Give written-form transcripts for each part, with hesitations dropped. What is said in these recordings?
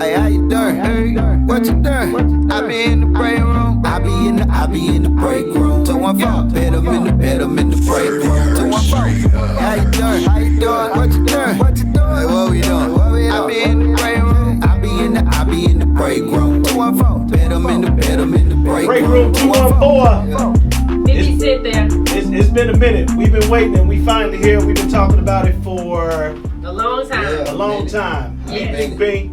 Hey, how you doing? What you doing? I be in the break room. I be in the break room. 214, bet 'em in the break room. 214. How you doing? What you doing? Hey, what we doing? I be in the break room. I be in the break room. 214, bet 'em in the break room. 214. Maybe sit there. It's been a minute. We've been waiting, and we finally here. We've been talking about it for A long time. a long time. Yes. Big Pink,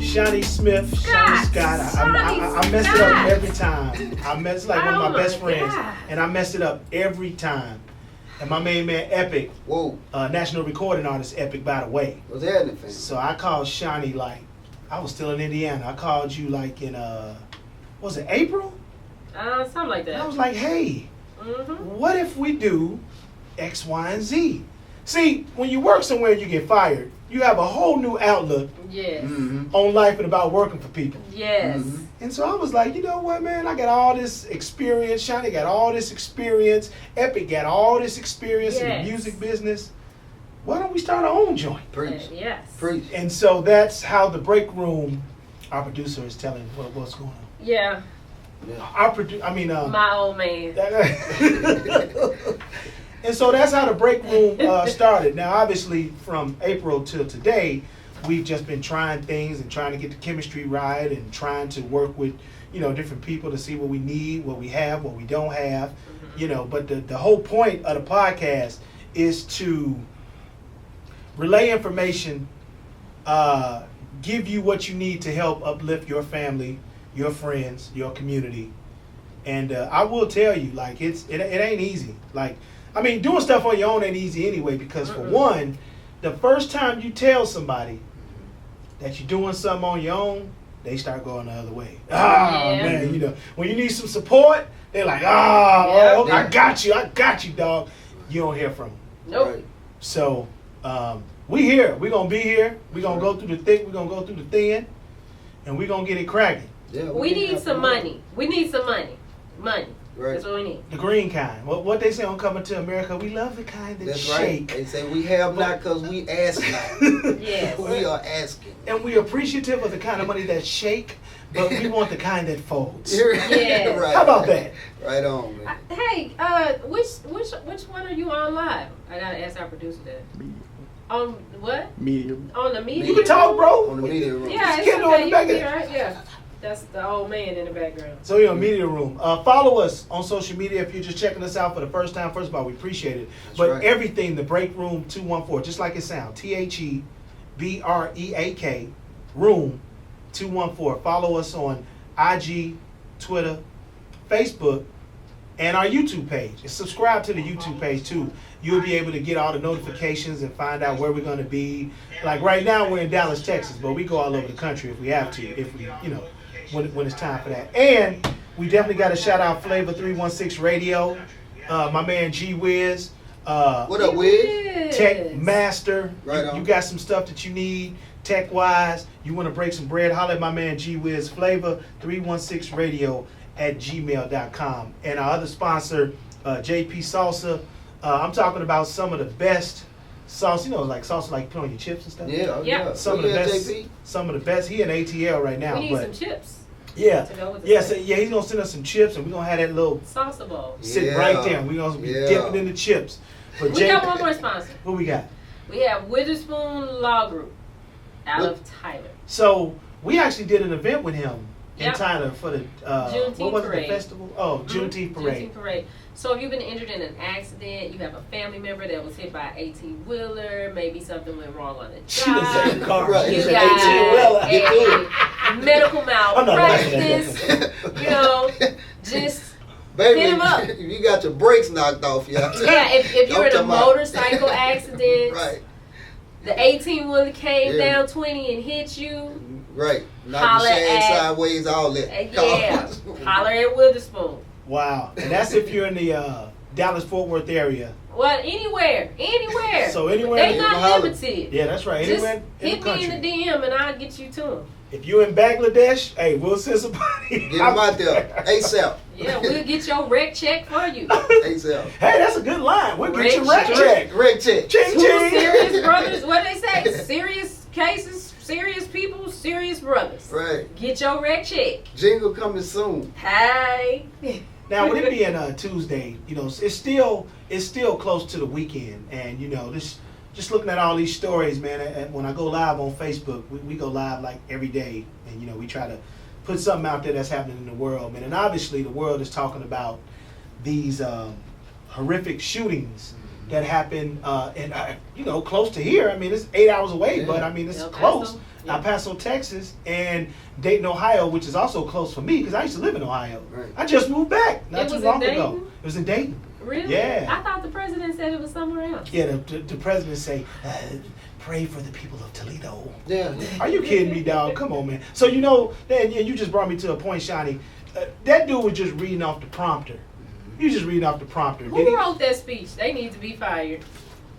Shawnee Smith, Shawnee Scott. I mess it up every time. I mess like one of my best friends, and I mess it up every time. And my main man Epic, national recording artist Epic, by the way. What's happening, fam? So I called Shawnee like I was still in Indiana. I called you like in was it April? Something like that. And I was like, hey, what if we do X, Y, and Z? See, when you work somewhere and you get fired, you have a whole new outlook Yes. on life and about working for people. Yes. And so I was like, you know what, man? I got all this experience. Shawnee got all this experience. Epic got all this experience in the music business. Why don't we start our own joint? Preach. Yes. Preach. And so that's how the break room, our producer is telling what's going on. Yeah. My old man. And so that's how the break room started. Now, obviously, from April till today, we've just been trying things and trying to get the chemistry right and trying to work with, different people to see what we need, what we have, what we don't have, But the whole point of the podcast is to relay information, give you what you need to help uplift your family, your friends, your community. And I will tell you, like, it ain't easy. Like, doing stuff on your own ain't easy anyway, because for one, the first time you tell somebody that you're doing something on your own, they start going the other way. Man, when you need some support, they're like, I got you, dog. You don't hear from them. Nope. Right. So, we here. We're going to be here. We're going to go through the thick. We're going to go through the thin. And we're going to get it cracking. Yeah, We need some money. We need some money. Money. Right. That's what we need. The green kind. What they say on Coming to America, we love the kind that That's shake. right. They say we have not because we ask not. Yes. We are asking. And we're appreciative of the kind of money that shake, but we want the kind that folds. Yes. Right. How about that? Right on, man. Hey, which one are you on live? I gotta ask our producer that. On what? Medium. On the media. You can talk, bro. On the media room. Yeah, it's Get on okay. the You back can of- be right. Yeah, that's the old man in the background. So we're on Media Room. Follow us on social media if you're just checking us out for the first time. First of all, we appreciate it. That's But right. everything, the Break Room 214, just like it sounds, TheBreak Room 214. Follow us on IG, Twitter, Facebook, and our YouTube page. And subscribe to the YouTube page too. You'll be able to get all the notifications and find out where we're going to be. Like right now, we're in Dallas, Texas, but we go all over the country if we have to, when it's time for that. And we definitely got to shout out Flavor 316 Radio, my man G Wiz. What up, Wiz? Tech Master. Right on. You got some stuff that you need tech wise. You want to break some bread, holler at my man G Wiz. Flavor 316 Radio at gmail.com. And our other sponsor, JP Salsa. I'm talking about some of the best sauce, like salsa like you put on your chips and stuff. Yeah, Yeah. Some of the best. Some of the best. He in ATL right now. We need but some chips. Yeah. To go with the Yes, chips. he's gonna send us some chips and we're gonna have that little Salsa bowl. sit Yeah. right there. We're gonna be dipping in the chips. But We got one more sponsor. What we got? We have Witherspoon Law Group out of Tyler. So we actually did an event with him in Yep. Tyler for the Juneteenth what was it, parade. the festival? Oh, Juneteenth parade. Juneteenth parade. So if you've been injured in an accident, you have a family member that was hit by an 18-wheeler, maybe something went wrong on the She didn't say job. the car. Right. She You said got 18-wheeler. Get through a medical I'm not laughing at malpractice, just Baby, hit him up. if you got your brakes knocked off, Yeah, if you're in a Don't come out. motorcycle accident, Right, the 18-wheeler came Yeah. down 20 and hit you, right. Knock Holla your shag at- sideways, all that. yeah, holler at Witherspoon. Wow. And that's if you're in the Dallas-Fort Worth area. Well, anywhere. So anywhere They you not holler. limited. Yeah, that's right. Just Anywhere in hit the me in country. the DM and I'll get you to them. If you're in Bangladesh, hey, we'll send somebody. Get them out there. ASAP. Yeah, we'll get your rec check for you. ASAP. Hey, that's a good line. We'll get your Rec rec check. Rec check. Ching, Two ching. serious brothers, what they say? Serious cases, serious people, Serious Brothers. Right. Get your rec check. Jingle coming soon. Hey. Now, with it being Tuesday, you know, it's still close to the weekend, and you know, just looking at all these stories, man. And when I go live on Facebook, we go live like every day, and you know, we try to put something out there that's happening in the world, man. And obviously, the world is talking about these horrific shootings that happen, and you know, close to here. I mean, it's 8 hours away, Yeah. but I mean, it's El Paso. close. Yeah. El Paso, Texas, and Dayton, Ohio, which is also close for me because I used to live in Ohio. Right. I just moved back not It too was in long ago. Dayton? It was in Dayton. Really? Yeah. I thought the president said it was somewhere else. Yeah, the president say, pray for the people of Toledo. Yeah. Are you kidding me, dog? Come on, man. So you know, and you just brought me to a point, Shawnee. That dude was just reading off the prompter. He was just reading off the prompter. Did he? Who wrote that speech? They need to be fired.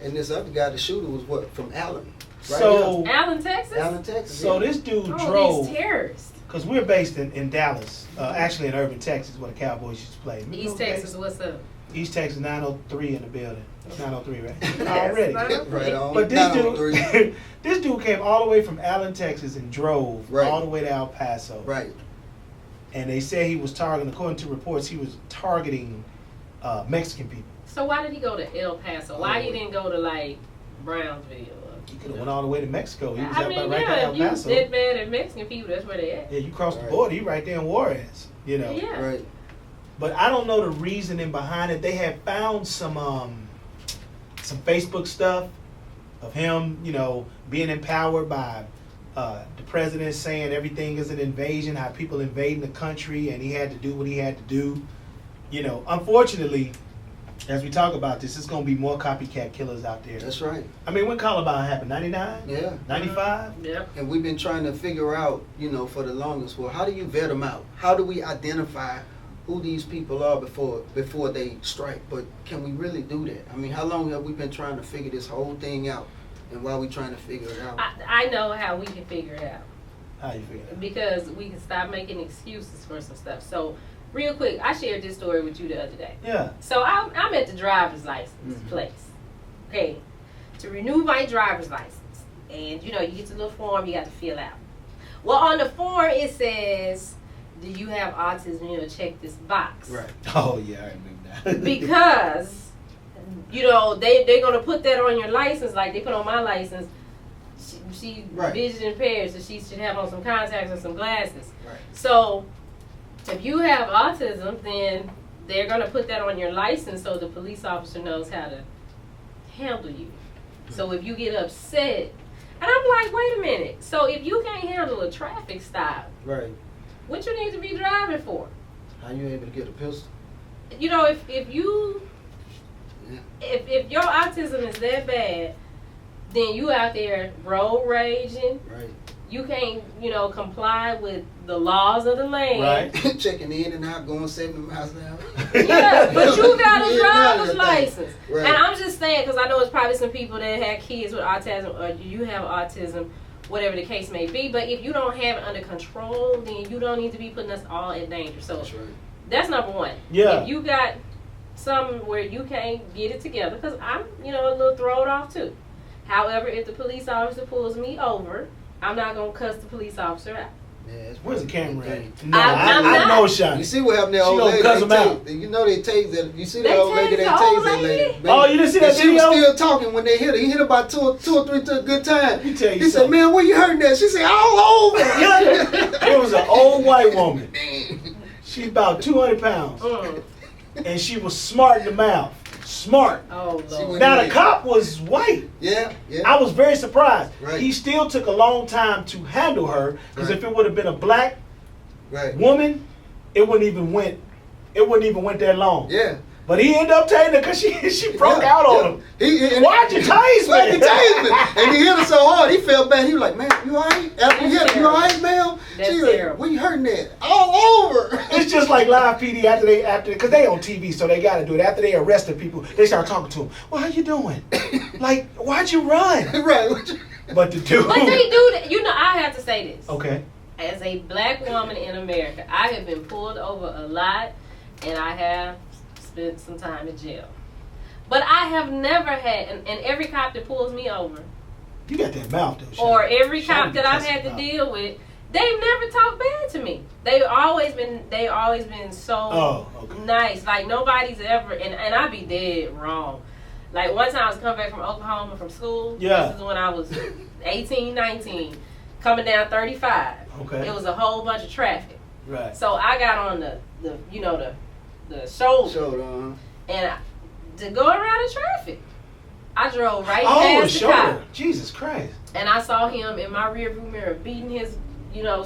And this other guy, the shooter, was what? From Allen. Right So, Allen, Texas? here. Allen, Texas. so yeah. this dude Oh, drove, these terrorists. because we're based in Dallas, actually in Irving, Texas, where the Cowboys used to play. Remember East those Texas, days? what's up? East Texas, 903 in the building. 903, right? Yes, Already. 903. Right on. But this 903. dude, this dude came all the way from Allen, Texas, and drove Right. all the way to El Paso. Right. And they said he was targeting, according to reports, he was targeting Mexican people. So why did he go to El Paso? Why he didn't go to like Brownsville? He could have went all the way to Mexico. He was I right mean, there in yeah, El if you Paso. that bad at Mexican people, that's where they at. Yeah, you cross the Right. border, he right there in Juarez. You know. Yeah. Right. But I don't know the reasoning behind it. They had found some Facebook stuff of him, you know, being empowered by the president saying everything is an invasion, how people invading the country, and he had to do what he had to do. You know, unfortunately, as we talk about this, it's going to be more copycat killers out there. That's right. I mean, when Columbine happened, 99? Yeah. 95? Yep. And we've been trying to figure out, you know, for the longest, well, how do you vet them out? How do we identify who these people are before they strike? But can we really do that? I mean, how long have we been trying to figure this whole thing out? And why are we trying to figure it out? I know how we can figure it out. How you feel? Because we can stop making excuses for some stuff. So, real quick, I shared this story with you the other day. Yeah. So I'm at the driver's license Mhm. place. Okay. To renew my driver's license. And you know, you get the little form you got to fill out. Well, on the form it says, do you have autism? You know, check this box. Right. Oh, yeah, I remember that. Because, you know, they're going to put that on your license like they put on my license. She Right. vision impaired, so she should have on some contacts and some glasses. Right. So, if you have autism, then they're going to put that on your license so the police officer knows how to handle you. So if you get upset, and I'm like, wait a minute. So if you can't handle a traffic stop, Right. what you need to be driving for? How you able to get a pistol? You know, if you Yeah. if your autism is that bad, then you out there road raging. Right. You can't, you know, comply with the laws of the land. Right. Checking in and out, going 70 miles an hour. Yeah, but you got a Yeah, driver's yeah, license. Right. And I'm just saying, because I know it's probably some people that have kids with autism, or you have autism, whatever the case may be. But if you don't have it under control, then you don't need to be putting us all in danger. So That's right. that's number one. Yeah. If you got something where you can't get it together, because I'm, you know, a little thrown off too. However, if the police officer pulls me over, I'm not going to cuss the police officer out. Yeah, it's Where's the probably camera a at? thing. No, I'm I not. know, You Sean. see what happened to that She old gonna lady? cuss him out. You know they tased that. You see that They old lady? tased They the old tased that lady? lady. Oh, you didn't see that And she was video? still talking when they hit her. He hit her about two or three to a good time. Let me tell you He said, something. "Man, where you hurting that?" She said, "All over." It was an old white woman. Man. She's about 200 pounds. Mm. And she was smart in the mouth. Smart. Oh, She Lord. went- Now, the cop was white. Yeah, yeah. I was very surprised. Right. He still took a long time to handle her, because Right. if it would have been a black Right. woman, it wouldn't even went that long. Yeah. But he ended up tasing her because she broke Yeah, out on yeah. him. He, Why'd you tase Why'd you me? tase me? And he hit her so hard, he felt bad. He was like, "Man, you alright? After he hit her, you alright, ma'am?" That's She was like, terrible. "Where you hurting that?" All over. It's just like live PD after because they on TV, so they got to do it. After they arrested people, they start talking to them. Well, how you doing? Like, why'd you run? Right. What you- But the dude. But they do that. You know, I have to say this. Okay. As a black woman in America, I have been pulled over a lot, and I have spent some time in jail. But I have never had, and every cop that pulls me over, You got that mouth though. or every Shawty cop be that I've cussing had to out. deal with, they've never talked bad to me. They've always been so okay. nice. Like nobody's ever, and I be dead wrong. Like one time I was coming back from Oklahoma from school. Yeah. This is when I was 18, 19, coming down 35. Okay. It was a whole bunch of traffic. Right. So I got on the shoulder, Shoulder, and to go around the traffic, I drove right Oh, the past the shoulder. cop, Jesus Christ. and I saw him in my rearview mirror beating his,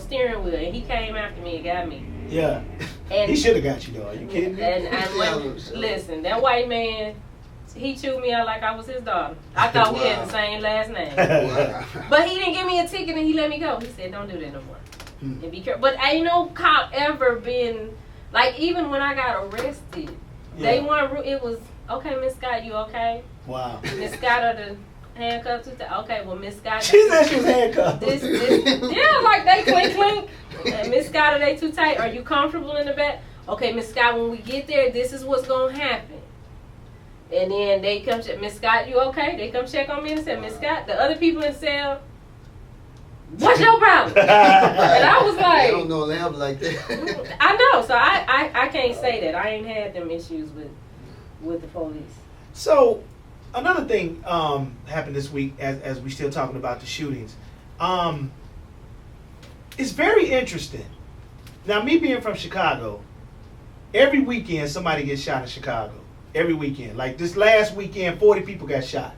steering wheel, and he came after me and got me. Yeah. And He should have got you though. Are you kidding me? And listen, that white man, he chewed me out like I was his daughter. I thought we had the same last name. Wow. But he didn't give me a ticket and he let me go. He said, "Don't do that no more." Hmm. And be careful. But ain't no cop ever been, like, even when I got arrested, they Yeah. weren't, it was, "Okay, Miss Scott, you okay? Wow. Miss Scott are the handcuffs." Okay, well, Miss Scott. She said she was handcuffed. Yeah, like they clink clink. And Miss Scott, are they too tight? Are you comfortable in the back? Okay, Miss Scott, when we get there, this is what's gonna happen. And then they come check, "Miss Scott, you okay?" They come check on me and say, "Miss Scott," the other people in the cell, "What's your problem?" And I was I don't like, know them like that. I know, so I can't say that. I ain't had them issues with the police. So, another thing happened this week as we still talking about the shootings. It's very interesting. Now, me being from Chicago, every weekend somebody gets shot in Chicago. Every weekend. Like this last weekend, 40 people got shot.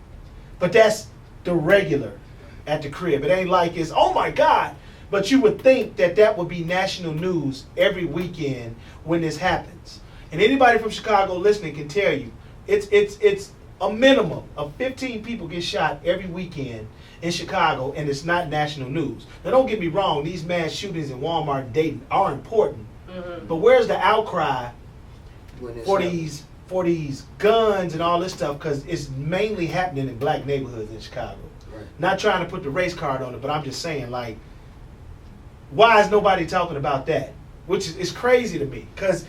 But that's the regular at the crib. It ain't like it's, oh my God. But you would think that would be national news every weekend when this happens. And anybody from Chicago listening can tell you, it's a minimum of 15 people get shot every weekend in Chicago, and it's not national news. Now, don't get me wrong; these mass shootings in Walmart and Dayton are important, but where's the outcry When it's for happening. these guns and all this stuff? Because it's mainly happening in black neighborhoods in Chicago. Right. Not trying to put the race card on it, but I'm just saying, like, why is nobody talking about that? Which is crazy to me, because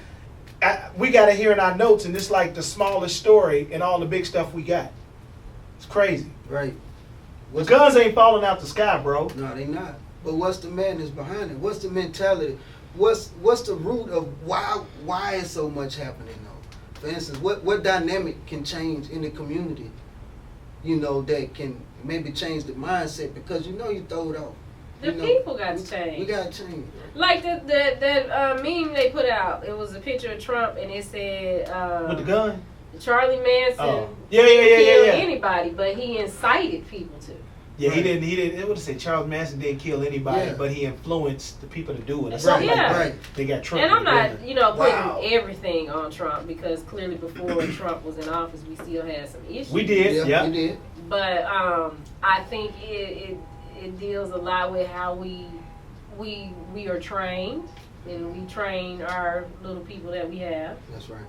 we got it here in our notes, and it's like the smallest story in all the big stuff we got. It's crazy. Right. The guns ain't falling out the sky, bro. No, they not. But what's the madness behind it? What's the mentality? What's the root of why is so much happening though? For instance, what dynamic can change in the community? That can maybe change the mindset, because you throw it off. The people got to change. We got to change. Like the meme they put out, it was a picture of Trump and it said With the gun? Charlie Manson Oh. didn't Yeah. kill anybody, but he incited people to. Yeah, Right. he didn't. It would have said Charles Manson didn't kill anybody, Yeah. but he influenced the people to do it. Or So, something like yeah. that. Right. They got Trump. And I'm with not, the gun. putting Wow. everything on Trump, because clearly before Trump was in office, we still had some issues. We did. Yeah. We did. But I think it deals a lot with how we are trained, and we train our little people that we have. That's right.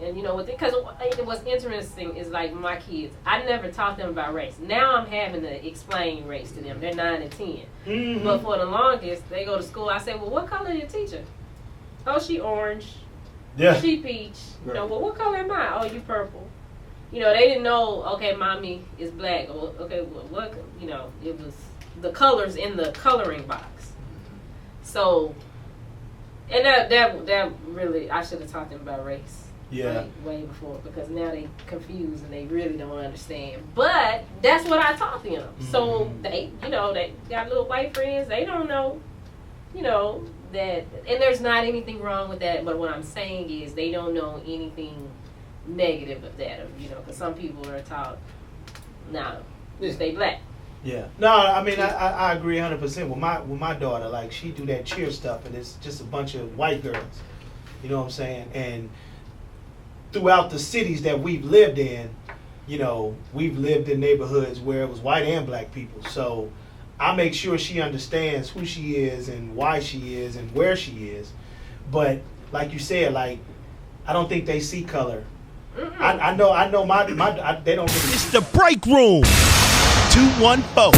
And because what's interesting is, like, my kids, I never taught them about race. Now I'm having to explain race to them. They're 9 and 10. Mhm. But for the longest, they go to school. I say, "Well, what color is your teacher?" "Oh, she orange." Yeah. "She peach." Right. "Well, what color am I?" "Oh, you purple." They didn't know, okay, mommy is black. Or, okay, well, what, it was the colors in the coloring box. So, and that really, I should have taught them about race. Yeah. Way before, because now they confused and they really don't understand. But that's what I taught them. So they got little white friends. They don't know, that, and there's not anything wrong with that. But what I'm saying is they don't know anything negative of that. Because some people are taught, "No, Yeah. stay black." Yeah. No, I mean I agree 100% with my daughter. Like, she do that cheer stuff, and it's just a bunch of white girls. You know what I'm saying? And throughout the cities that we've lived in, we've lived in neighborhoods where it was white and black people. So I make sure she understands who she is and why she is and where she is. But like you said, like, I don't think they see color. I know they don't really. It's the break room. 214